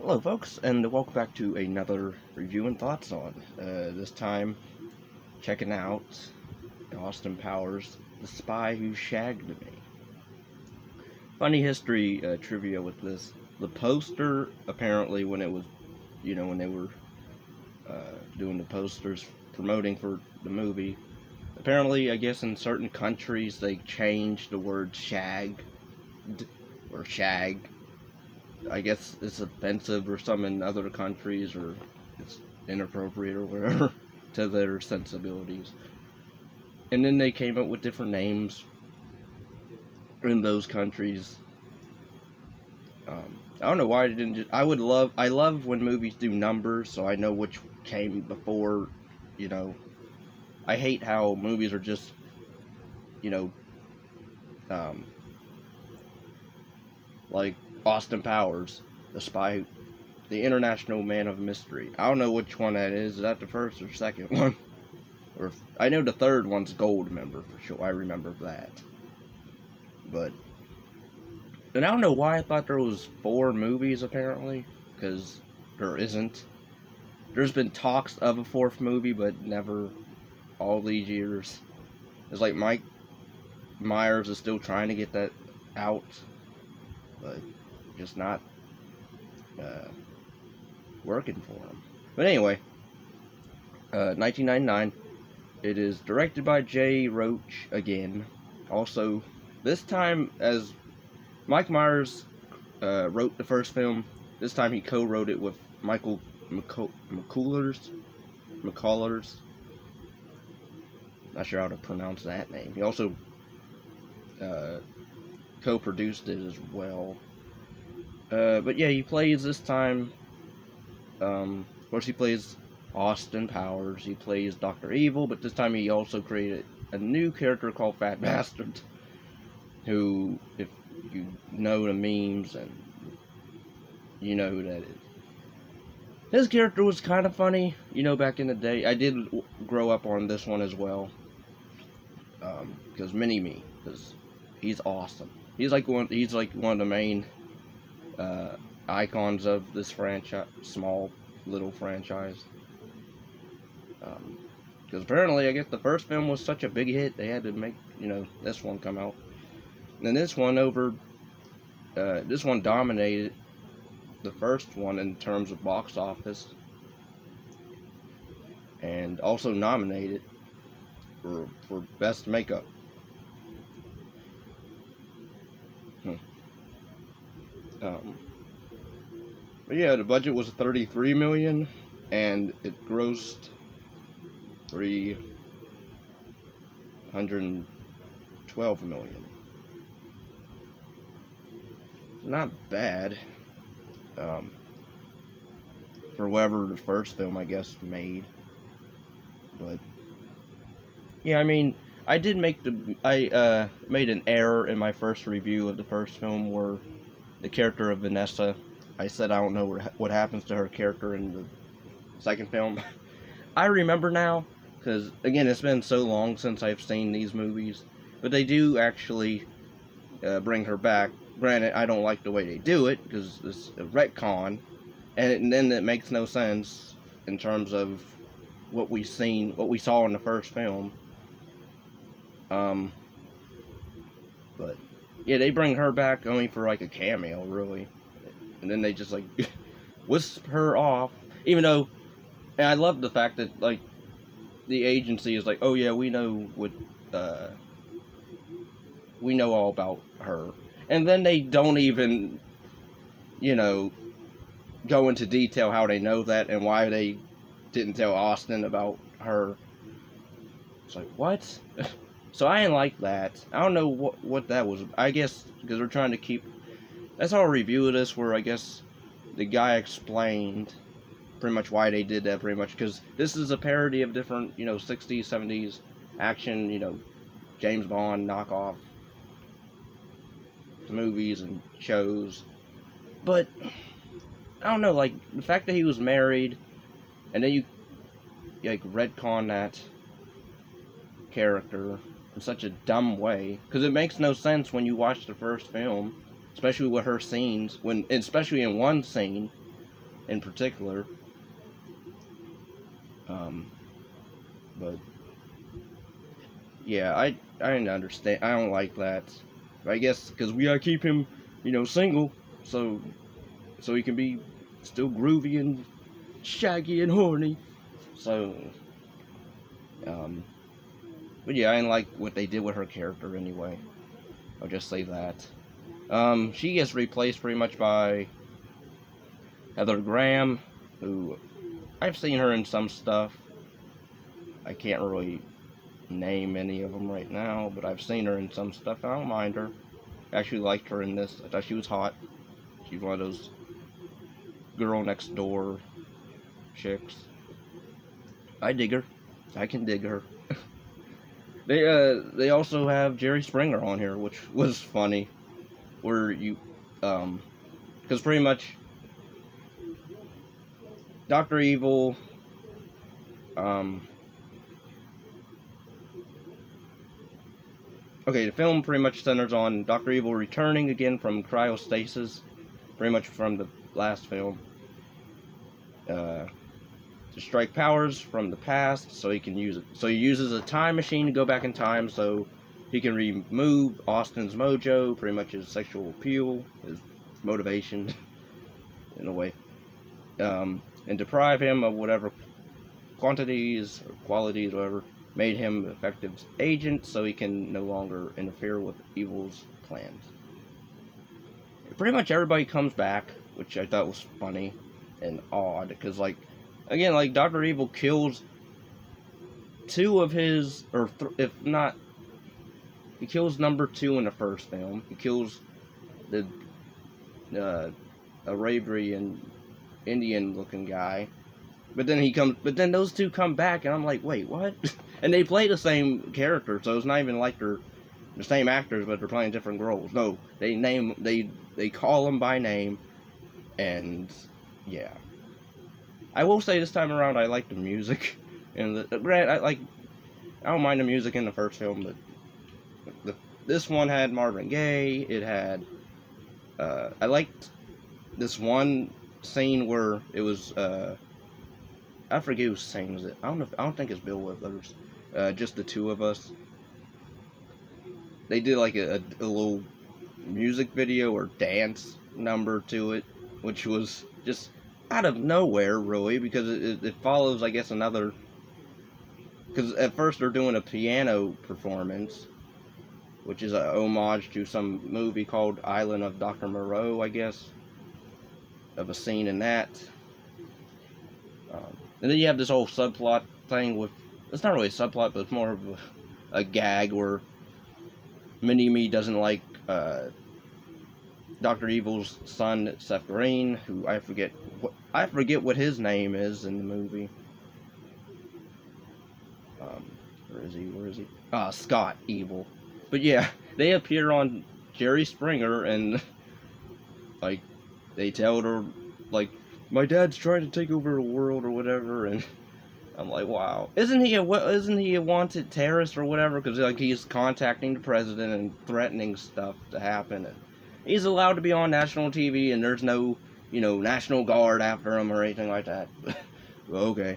Hello, folks, and welcome back to another review and thoughts on. This time, checking out Austin Powers, The Spy Who Shagged Me. Funny history trivia with this. The poster, apparently, when it was, when they were doing the posters promoting for the movie, apparently, I guess in certain countries, they changed the word shagged or shag. I guess it's offensive or some in other countries, or it's inappropriate or whatever to their sensibilities. And then they came up with different names in those countries. I don't know why I didn't just. I love when movies do numbers, so I know which came before. You know, I hate how movies are just, you know, um, like Austin Powers, the International Man of Mystery. I don't know which one that is. Is that the first or second one? Or I know the third one's Gold Member for sure. I remember that. But and I don't know why I thought there was 4 movies apparently, because there isn't. There's been talks of a 4th movie, but never all these years. It's like Mike Myers is still trying to get that out, but just not working for him. But anyway, 1999. It is directed by Jay Roach again. Also, this time, as Mike Myers wrote the first film, this time he co-wrote it with Michael McCullers. Not sure how to pronounce that name. He also co-produced it as well. But yeah, he plays this time. Of course, he plays Austin Powers. He plays Dr. Evil, but this time he also created a new character called Fat Bastard, who, if you know the memes, and you know who that is. His character was kind of funny, back in the day. I did grow up on this one as well, because Mini-Me, because he's awesome. He's like one of the main icons of this franchise, small little franchise. Because apparently, I guess the first film was such a big hit, they had to make, this one come out. And then this one dominated the first one in terms of box office, and also nominated for best makeup. But yeah, the budget was $33 million, and it grossed $312 million. Not bad, for whatever the first film, I guess, made. But yeah, I mean, I made an error in my first review of the first film, where the character of Vanessa, I said I don't know what happens to her character in the second film. I remember now, because again, it's been so long since I've seen these movies, but they do actually bring her back. Granted, I don't like the way they do it, because it's a retcon, and then it makes no sense in terms of what we saw in the first film. But yeah, they bring her back only for like a cameo, really, and then they just like wisp her off. Even though, and I love the fact that like the agency is like, oh yeah, we know all about her, and then they don't even, go into detail how they know that and why they didn't tell Austin about her. It's like, what? So I didn't like that. I don't know what that was. I guess because we're trying to keep. That's how a review of this, where I guess the guy explained pretty much why they did that, pretty much, because this is a parody of different, 60s, 70s action, James Bond knockoff movies and shows. But I don't know, like the fact that he was married, and then you like retcon that character in such a dumb way, because it makes no sense when you watch the first film, especially with her scenes, especially in one scene in particular. But yeah, I didn't understand. I don't like that. I guess because we gotta keep him, single, so he can be still groovy and shaggy and horny. So, um, but yeah, I didn't like what they did with her character anyway. I'll just say that. She gets replaced pretty much by Heather Graham, who I've seen her in some stuff. I can't really name any of them right now, but I've seen her in some stuff. I don't mind her. I actually liked her in this. I thought she was hot. She's one of those girl next door chicks. I dig her. I can dig her. They also have Jerry Springer on here, which was funny. Where because pretty much Doctor Evil, okay, the film pretty much centers on Doctor Evil returning again from cryostasis, pretty much from the last film, to strike powers from the past, so he can use it. So he uses a time machine to go back in time, so he can remove Austin's mojo, pretty much his sexual appeal, his motivation, in a way, and deprive him of whatever quantities or qualities, whatever, made him effective agent, so he can no longer interfere with evil's plans. Pretty much everybody comes back, which I thought was funny and odd, because again, Dr. Evil kills two of his, or if not, he kills number 2 in the first film. He kills the Arabian Indian looking guy. But then those two come back, and I'm like, wait, what? And they play the same character, so it's not even like they're the same actors, but they're playing different roles. No, they call them by name, and yeah. I will say this time around, I like the music, and I don't mind the music in the first film, but this one had Marvin Gaye. It had I liked this one scene where it was I forget who sings it. I don't think it's Bill Withers. Just the two of us. They did like a little music video or dance number to it, which was just out of nowhere, really, because it follows, I guess, another. Because at first they're doing a piano performance, which is a homage to some movie called Island of Dr. Moreau, I guess, of a scene in that. And then you have this whole subplot thing with, it's not really a subplot, but it's more of a gag where Mini-Me doesn't like Dr. Evil's son, Seth Green, who I forget what his name is in the movie. Where is he? Scott Evil. But yeah, they appear on Jerry Springer, and they tell her my dad's trying to take over the world or whatever, and I'm like, wow, isn't he a wanted terrorist or whatever? Because he's contacting the president and threatening stuff to happen, and he's allowed to be on national TV, and there's no National Guard after him or anything like that. Well, okay.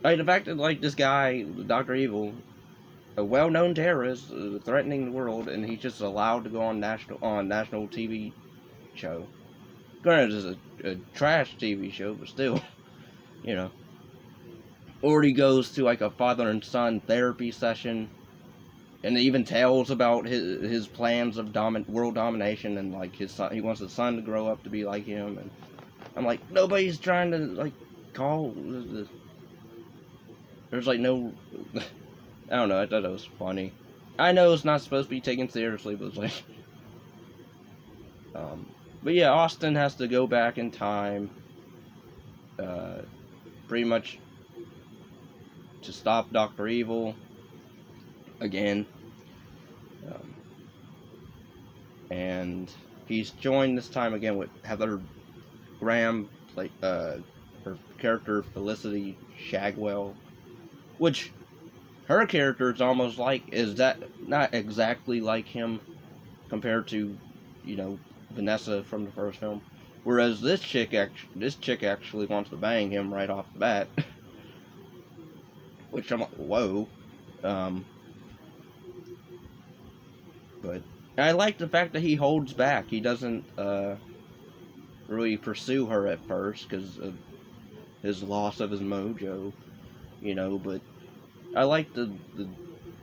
The fact that this guy, Dr. Evil, a well-known terrorist, threatening the world, and he's just allowed to go on national TV show. Granted, it's a trash TV show, but still, Or he goes to a father and son therapy session, and it even tells about his plans of world domination, and his son, he wants his son to grow up to be like him, and I'm like, nobody's trying to call. There's no, I don't know. I thought it was funny. I know it's not supposed to be taken seriously, but it's but yeah, Austin has to go back in time, pretty much to stop Dr. Evil again, and he's joined this time again with Heather Graham, her character Felicity Shagwell, which her character is almost is that not exactly like him compared to Vanessa from the first film, Whereas this chick actually wants to bang him right off the bat, which I'm like, whoa. Um, but I like the fact that he holds back. He doesn't really pursue her at first because of his loss of his mojo, But I like the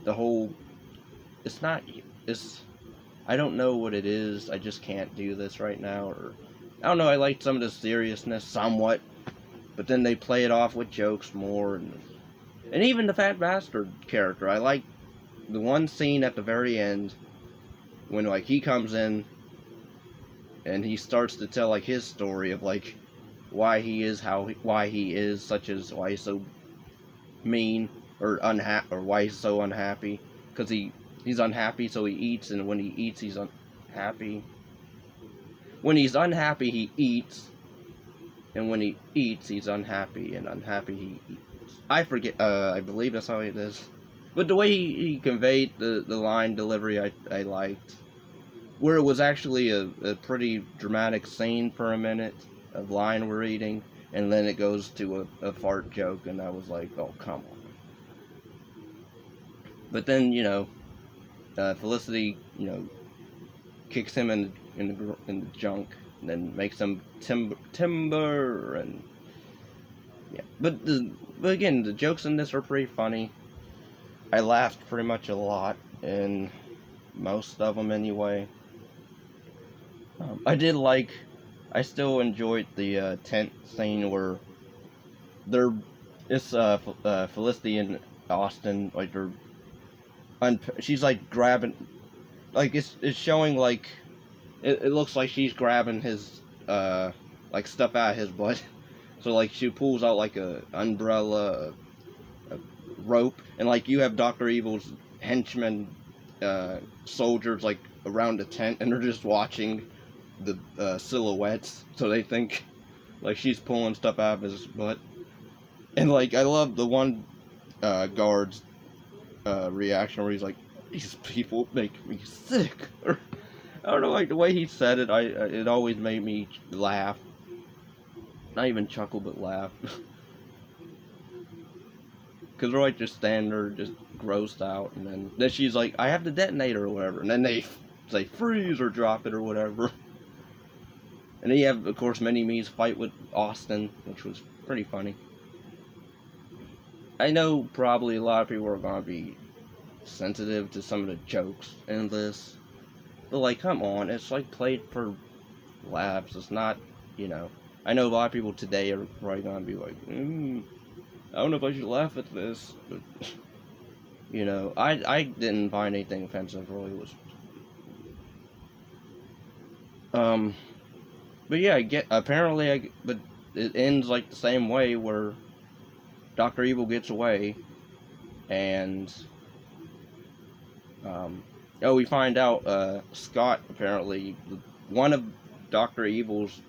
whole. It's not. It's. I don't know what it is. I just can't do this right now, or I don't know. I like some of the seriousness somewhat, but then they play it off with jokes more, and even the fat bastard character. I like the one scene at the very end when like he comes in and he starts to tell like his story of like why he is why he is such as why he's so mean or unhappy or why he's so unhappy because he's unhappy so he eats, and when he eats he's unhappy. When he's unhappy he eats, and when he eats he's unhappy, and unhappy he eats. I forget. I believe that's how it is. But the way he conveyed the line delivery, I liked. Where it was actually a pretty dramatic scene for a minute of line reading, and then it goes to a fart joke, and I was like, oh, come on. But then, Felicity, kicks him in the junk, and then makes him timber, and yeah. But again, the jokes in this are pretty funny. I laughed pretty much a lot in most of them anyway. I still enjoyed the tent scene where it's Felicity and Austin, like she's like grabbing, like it's showing like, it looks like she's grabbing his, like stuff out of his butt. So like she pulls out like a umbrella, a rope, and like you have Dr. Evil's henchmen, soldiers like around the tent, and they're just watching the silhouettes, so they think like she's pulling stuff out of his butt. And like I love the one guard's reaction where he's like, "These people make me sick." Or I don't know, like the way he said it, it always made me laugh. Not even chuckle, but laugh. Because they're like just standing there, just grossed out, and then she's like, "I have the detonator," or whatever, and then they say freeze or drop it or whatever. And then you have, of course, Mini-Me's fight with Austin, which was pretty funny. I know probably a lot of people are going to be sensitive to some of the jokes in this. But, like, come on, it's, like, played for laughs. It's not, I know a lot of people today are probably going to be like, I don't know if I should laugh at this. But, I didn't find anything offensive, really. It was, but yeah, but it ends like the same way where Dr. Evil gets away, and, we find out, Scott, apparently, one of Dr. Evil's,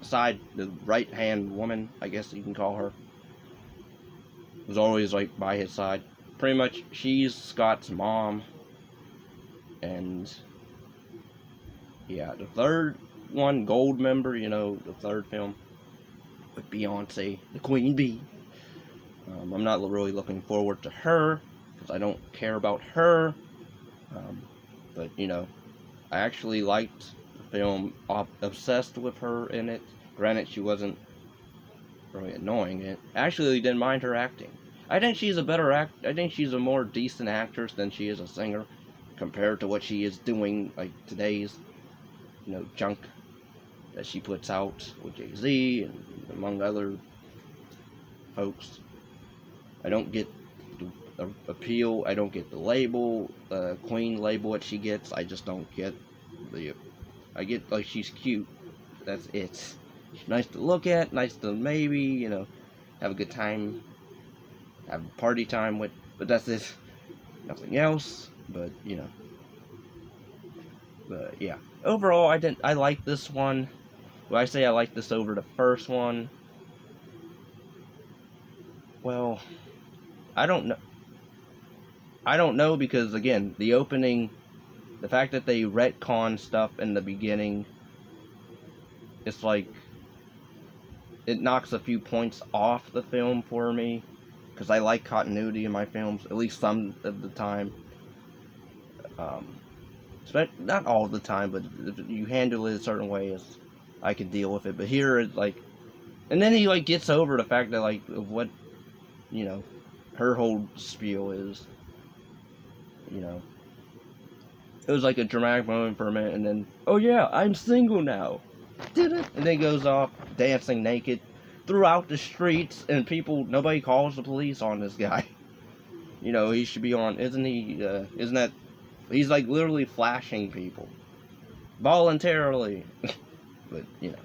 side, the right-hand woman, I guess you can call her, was always, like, by his side. Pretty much, she's Scott's mom, and, yeah, the third one, Gold member, the third film with Beyonce, the Queen Bee. I'm not really looking forward to her because I don't care about her. But I actually liked the film, obsessed with her in it. Granted, she wasn't really annoying. I actually didn't mind her acting. I think she's I think she's a more decent actress than she is a singer, compared to what she is doing like today's, junk that she puts out with Jay-Z and among other folks. I don't get the appeal. I don't get the label, Queen label that she gets. I just don't get I get like she's cute. That's it. She's nice to look at, nice to maybe, have a good time, have a party time with, but that's it. Nothing else, but, But yeah, overall, I like this one. When I say I like this over the first one, well, I don't know. I don't know because, again, the fact that they retcon stuff in the beginning, it's like it knocks a few points off the film for me, because I like continuity in my films, at least some of the time. Not all the time, but if you handle it a certain way, I can deal with it. But here, it's like, and then he like gets over the fact that like of what, you know, her whole spiel is, you know. It was like a dramatic moment for a minute, and then, oh yeah, I'm single now. Did it? And then goes off dancing naked throughout the streets, and nobody calls the police on this guy. You know, he should be on, isn't he, isn't that, he's like literally flashing people. Voluntarily. But, you know.